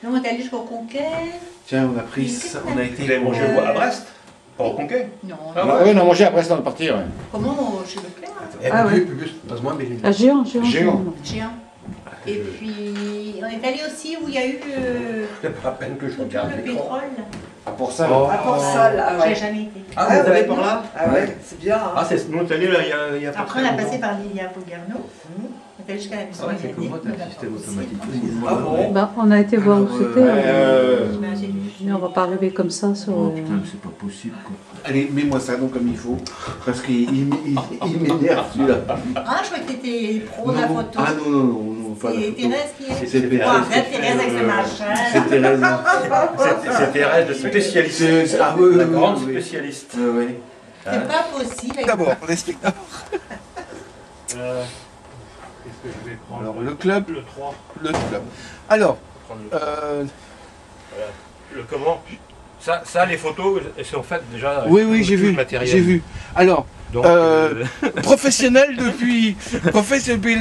Nous, on est allé jusqu'au Conquet. Tiens, on a pris, on a été... Vous avez mangé à Brest? Pas au Conquet? Non. Ah ouais. Oui, on a mangé après, c'est parti, ouais. Comment chez Leclerc? Ah ouais. Passe-moi mes lunettes. À Géant. Géant. Géant. Et puis, on est allé aussi où il y a eu C'est pas la peine que je tout regarde le l'écran. pétrole. Ah, pour ça, À Port-Salle, ah J'ai ouais. jamais été. Ah, vous allez par là? Ah ouais, c'est bien. Hein. Ah, c'est nous, on est allé là, il y a pas Après, très on a longtemps. passé par Lilia Pogarno. On est allé jusqu'à la maison Ah ouais, c'est Yannick, comment t'as un on a système aussi. automatique? Ah bon? Bah, on a été voir où c'était. Ben, j'ai vu. Mais on va pas arriver comme ça sur. Oh putain, mais c'est pas possible quoi. Allez, mets-moi ça donc comme il faut. Parce qu'il m'énerve celui-là. Ah, je crois que t'étais pro de la Non. photo. Ah non, pas la C'est photo. Thérèse qui est. C'est Thérèse. Oh, arrête, Thérèse avec ce machin. C'est Thérèse. C'est Thérèse, le spécialiste. Ah oui, La oui, grande oui. spécialiste. Oui. C'est pas possible. avec- D'abord, on explique d'abord. Qu'est-ce que je vais prendre? Alors, le club. Le 3. Le club. Alors, Prendre le comment? Ça, les photos, elles sont faites déjà. oui, avec j'ai tout le vu. matériel. J'ai vu. Alors, Donc, professionnel depuis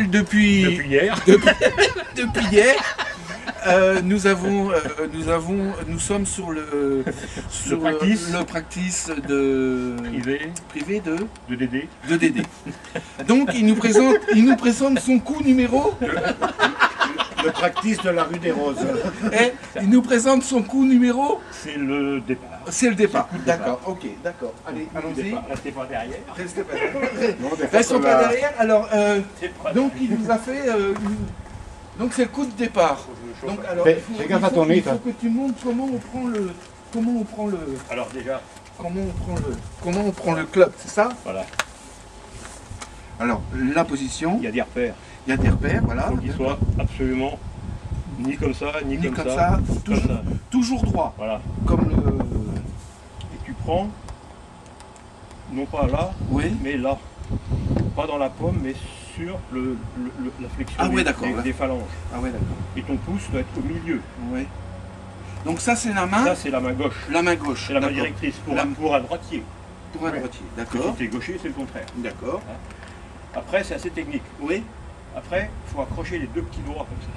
depuis hier. depuis hier. Nous sommes sur le practice de privé De Dédé. de Dédé. Donc il nous présente son coup numéro. Le practice de la rue des Roses. Et il nous présente son coup numéro. C'est le départ. C'est le départ. D'accord. Ok. D'accord. Allez, allons-y. Restez pas derrière. Restez pas derrière. Restons pas derrière. Alors, donc il nous a fait. Donc c'est le coup de départ. Donc alors, Fais gaffe à ton nez, il toi. faut que tu montres comment on prend le club, c'est ça? Voilà. Alors la position, Il y a des repères. il y a des repères, voilà. Il faut qu'il soit absolument ni comme ça, ni Ni comme comme ça. ça, toujours droit, Voilà. comme le. Et tu prends, non pas là, Oui. mais là. Pas dans la paume, mais sur la flexion Ah ouais, d'accord, là. des phalanges. Ah ouais, d'accord. Et ton pouce doit être au milieu. Oui. Donc ça c'est la main. Ça, c'est la main gauche. La main gauche. C'est la main d'accord. directrice pour La- pour un droitier. Pour un Ouais. droitier. Si D'accord. tu es gaucher, c'est le contraire. D'accord. Après, c'est assez technique. Oui. Après, il faut accrocher les deux petits doigts comme ça.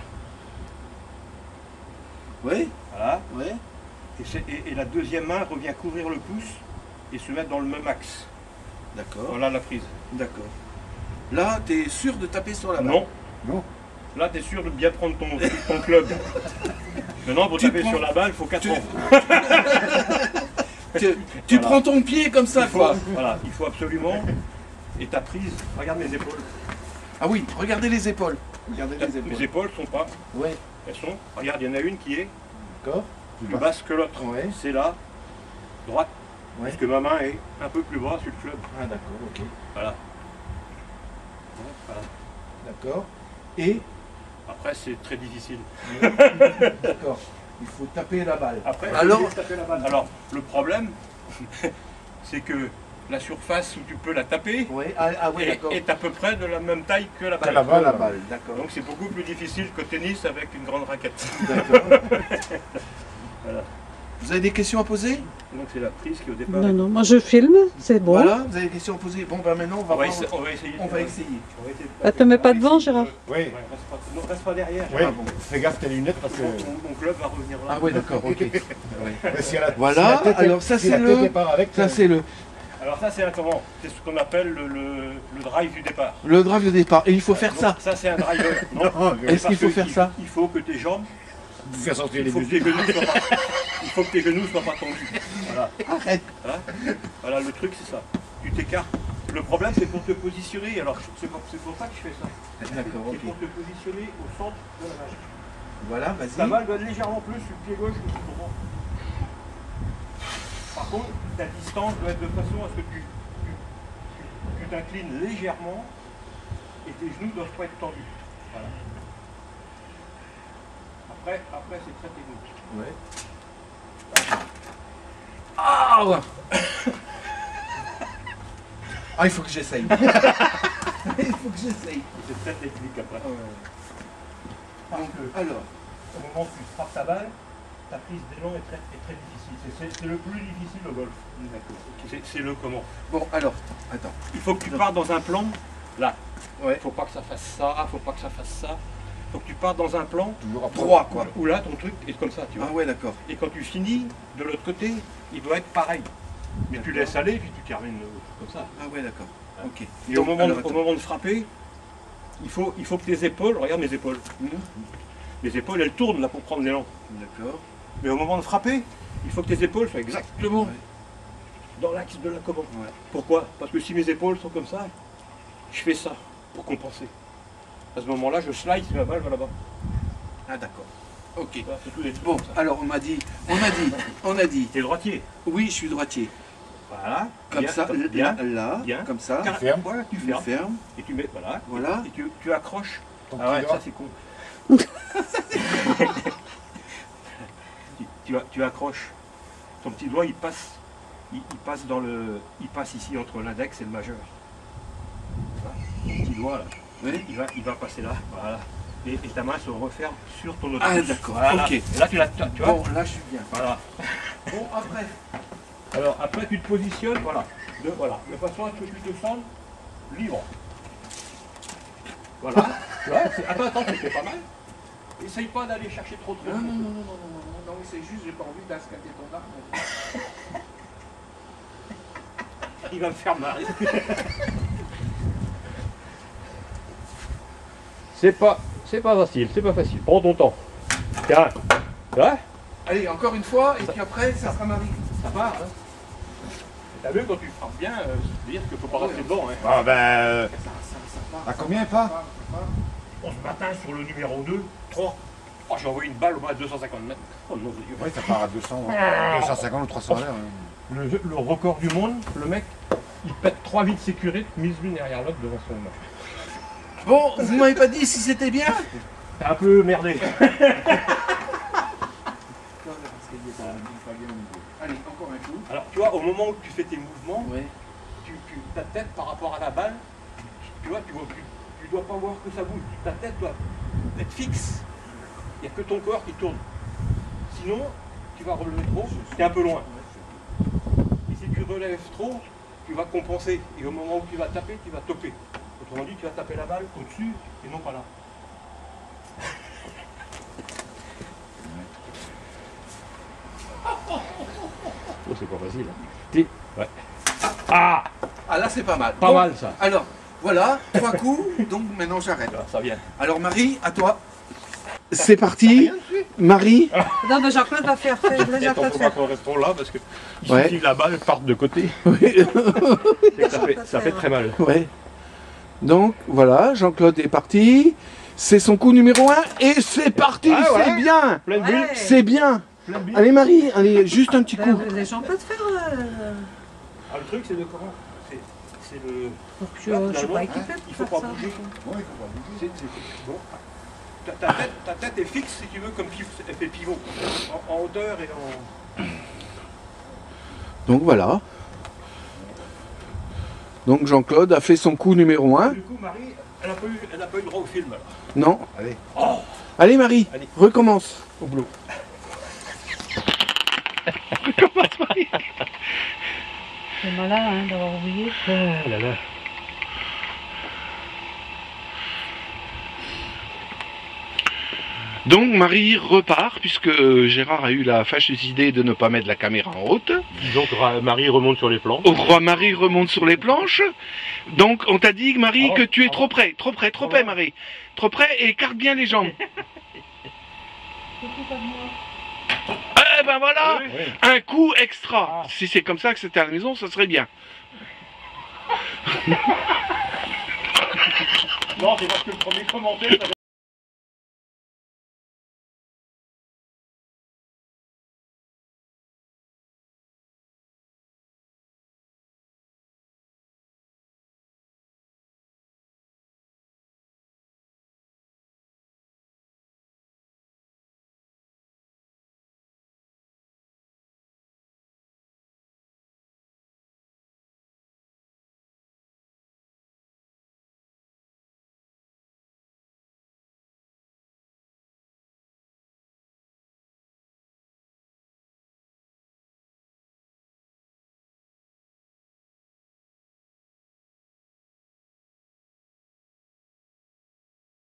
Oui. Voilà. Oui. Et la deuxième main revient couvrir le pouce et se mettre dans le même axe. D'accord. Voilà la prise. D'accord. Là, tu es sûr de taper sur la balle? Non. Non. Là, tu es sûr de bien prendre ton club. Maintenant, pour Tu taper prends- sur la balle, il faut 4 tu- ans. Tu Voilà. prends ton pied comme ça, Il faut, quoi. voilà, il faut absolument. Et ta prise, regarde mes épaules. Ah oui, regardez les épaules. Regardez les épaules. Les épaules sont pas. Oui. Elles sont. Regarde, il y en a une qui est D'accord. plus basse que l'autre. Ouais. C'est là, droite. Ouais. Parce que ma main est un peu plus bas sur le club. Ah d'accord, ok. Voilà. Voilà. D'accord. Et Après, c'est très difficile. d'accord. Il faut taper la balle. Après, Alors- faut taper la balle. Alors, le problème, c'est que la surface où tu peux la taper Oui. Oui, d'accord. est à peu près de la même taille que la Que balle. la balle. La balle, d'accord. Donc c'est beaucoup plus difficile qu'au tennis avec une grande raquette. D'accord. Voilà. Vous avez des questions à poser? Donc c'est la prise qui au départ. Non, non, moi je filme, c'est bon. Voilà, vous avez des questions à poser? Bon, ben maintenant, on va On va, voir. on va essayer. On va essayer. On va essayer de Ah, te mets pas devant, Gérard? Oui. Ouais, non, reste pas derrière. Oui. Ah bon. Fais gaffe tes lunettes parce que. Mon club va revenir là. Ah oui, d'accord, ok. Ouais, si elle a- Voilà, si la tête est- alors ça, si c'est la le- tête est pas avec, Ça c'est le Alors ça c'est un comment? C'est ce qu'on appelle le drive du départ. drive de départ. Et il faut faire Donc, ça. Ça c'est un driver. Non. Non, Est-ce qu'il Parce faut que faire ça? Il faut que tes jambes, faire sortir il les faut que tes muscles. genoux soient pas, il faut que tes genoux soient pas tendus. Voilà. Arrête. Voilà, le truc c'est ça. Tu t'écartes. Le problème c'est pour te positionner. Alors c'est pour ça que je fais ça. D'accord, C'est ok. pour te positionner au centre de la main. Voilà, Ta vas-y. balle doit être légèrement plus sur le pied gauche que sur le droit. Par contre, ta distance doit être de façon à ce que tu t'inclines légèrement et tes genoux ne doivent pas être tendus. Voilà. Après c'est très technique. Ouais. Ah ouais. Ah, il faut que j'essaye. Il faut que j'essaye. C'est très technique après. Donc, alors, Au moment où tu frappes ta balle, ta prise d'élan est très difficile. C'est le plus difficile au golf. C'est le comment. bon, alors, attends. Il faut que tu partes dans un plan là. Ouais. Faut pas que ça fasse ça, faut pas que ça fasse ça. faut que tu partes dans un plan Toujours à Droit, quoi. où là, ton truc est comme ça, tu vois. Ah ouais, d'accord. Et quand tu finis, de l'autre côté, il doit être pareil. Mais tu laisses aller, puis tu termines comme ça. Ah ouais, d'accord. Ok. Et Donc, au alors, moment de frapper, il faut que tes épaules, regarde mes épaules. Les épaules, elles tournent là pour prendre l'élan. D'accord. Mais au moment de frapper, il faut que tes épaules soient exactement Ouais. dans l'axe de la commande. Ouais. Pourquoi? Parce que si mes épaules sont comme ça, je fais ça pour compenser. À ce moment-là, je slide et la balle va là-bas. Ah d'accord. Ok. Voilà, c'est tous des trucs Bon, comme ça. alors on a dit. T'es droitier. Oui, je suis droitier. Voilà. Comme Bien, ça, bien. là, Bien. comme ça. Ferme. Voilà, tu Tu fermes. fermes. Et tu mets, voilà. Voilà. Et tu accroches. ton Ah ouais, petit ça doigt. c'est con. tu accroches. Ton petit doigt, il passe ici entre l'index et le majeur. Voilà. Ton petit doigt là, Oui. il va passer là. Voilà. Et ta main se referme sur ton autre. Ah d'accord. Voilà. Ok. Et là tu vois. Bon, là je suis bien. Voilà. Bon, après. Alors après tu te positionnes, voilà. De façon à ce que tu te sens libre. Voilà. Tu vois, attends, c'était pas mal. Essaye pas d'aller chercher trop. Non, c'est juste, j'ai pas envie d'ascater ton arme. Il va me faire marrer. C'est pas facile, c'est pas facile. Prends ton temps. Tiens. Ouais. Allez, encore une fois, et puis après, ça sera Marie. Ça va, hein. T'as vu quand tu frappes bien, dire qu'il faut pas rester devant. Hein. Ah ben. Ça part. À combien pas Bon, ce matin sur le numéro 2, 3. Oh, j'ai envoyé une balle au moins à 250 mètres. Oh non, Dieu. Oui, ça part à 200, 250 ou 300 à l'heure. Le record du monde, le mec, il pète 3 vies de sécurité, mise l'une derrière l'autre devant son match. Bon, vous m'avez pas dit si c'était bien? T'as un peu merdé. Allez, encore un coup. Alors, tu vois, au moment où tu fais tes mouvements, Ouais. ta tête par rapport à la balle, tu vois, tu dois pas voir que ça bouge. Ta tête doit être fixe. Il n'y a que ton corps qui tourne. Sinon, tu vas relever trop, tu es un peu loin. Et si tu relèves trop, tu vas compenser. Et au moment où tu vas taper, tu vas topper. Autrement dit, tu vas taper la balle au-dessus et non pas là. Oh, c'est pas facile. Hein. Ouais. Ah, Ah là, c'est pas mal. pas Bon, mal ça. Alors, voilà, 3 coups, donc maintenant j'arrête. Ça vient. Alors Marie, à toi. C'est parti. Marie. Non, mais Jean-Claude va faire. Laisse Attends, Jean-Claude faut pas faire. qu'on reste trop là parce que il Ouais. suffit que la balle parte de côté. Oui. Et que ça fait très mal. Ouais. Donc voilà, Jean-Claude est parti. C'est son coup numéro 1 et c'est parti, Ah ouais. c'est bien. Plein de bulles. Ouais. C'est bien. Plein de bulles. Allez Marie, allez, juste un petit coup. Ben, laisse Jean-Claude faire. Ah, le truc c'est de comment c'est le. Je suis pas équipée pour Il faut faire pas ça. bouger. Oui, il faut pas bouger. Bon. Ta tête est fixe si tu veux comme elle fait pivot. En hauteur et en. Donc voilà. Donc Jean-Claude a fait son coup numéro 1. Du coup Marie, elle n'a pas eu le droit au film alors. Non. Allez. Oh, Allez Marie, Allez. recommence. au boulot. C'est malin hein, d'avoir oublié. Ah là là. Donc Marie repart puisque Gérard a eu la fâcheuse idée de ne pas mettre la caméra en haute. Disons que Marie remonte sur les plans. Marie remonte sur les planches. Donc on t'a dit Marie Ah que bon, tu es ah trop bon. près, trop près, trop près Marie. Trop près et écarte bien les jambes. Eh ben voilà, Oui, oui. un coup extra. Ah. Si c'est comme ça que c'était à la maison, ça serait bien. Non, c'est parce que le premier commentaire, ça